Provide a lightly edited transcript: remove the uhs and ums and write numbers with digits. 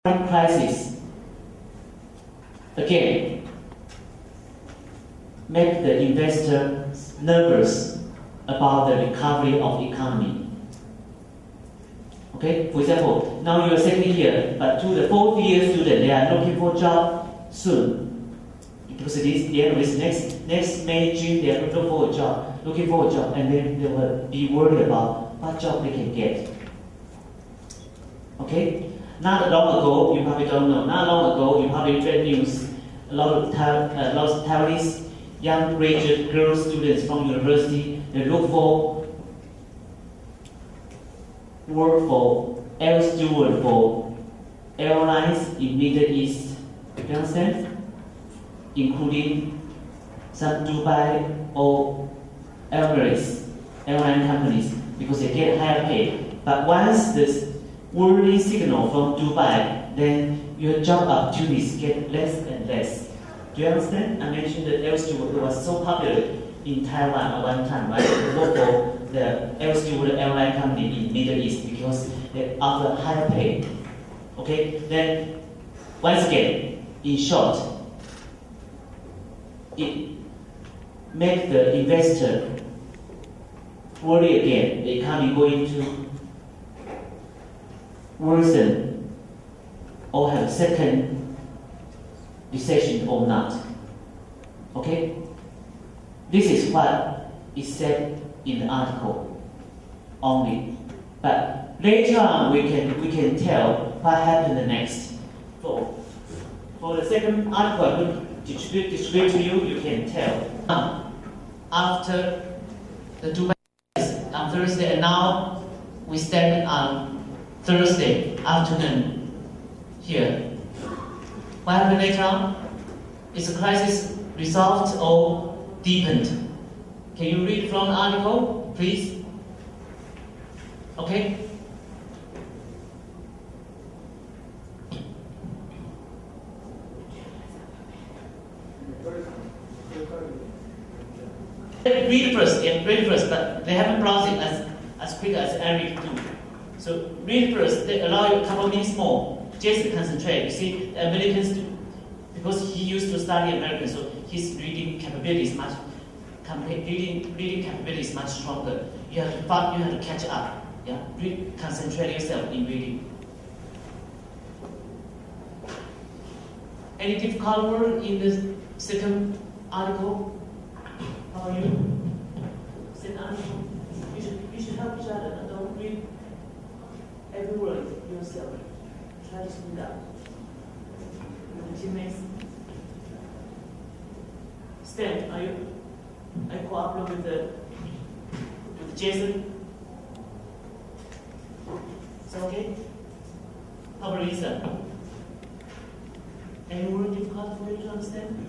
crisis again make the investors nervous about the recovery of economy. Okay, for example, now you are second year, but to the fourth year student, they are looking for a job soon. Because it is the end of this next May, June, they are looking for a job, and then they will be worried about what job they can get. Okay? Not long ago, you probably don't know, not long ago, you probably read news, a lot of Taiwanese young graduate girl students from university, they look for work for air steward for airlines in Middle East. You understand? Including some Dubai or Emirates airline companies, because they get higher pay. But once this warning signal from Dubai, then your job opportunities get less and less. Do you understand? I mentioned that air steward was so popular in Taiwan at one time, right? They work for the air steward airline company in Middle East because they offer higher pay. Okay? Then, once again, in short, it makes the investor worry again. The economy going to worsen or have a second recession or not. Okay? This is what is said in the article only. But later on we can tell what happened next. For the second article I will describe to you, you can tell. After the Dubai on Thursday, and now we stand on Thursday afternoon here. What happened later on? Is the crisis resolved or deepened? Can you read from the article, please? Okay? Read first, but they haven't browsed it as quick as Eric do. So read first, they allow you a couple of minutes more. Just concentrate. You see, the Americans do, because he used to study American, so his reading capability is much stronger. You have to catch up. Yeah, concentrate yourself in reading. Any difficult word in the second article? How are you? Second article. You should help each other. Don't read every word yourself. Try to speed up. Your teammates. Stan, are you cooperating with Jason? Is that okay? How about Lisa? Any word difficult for you to understand?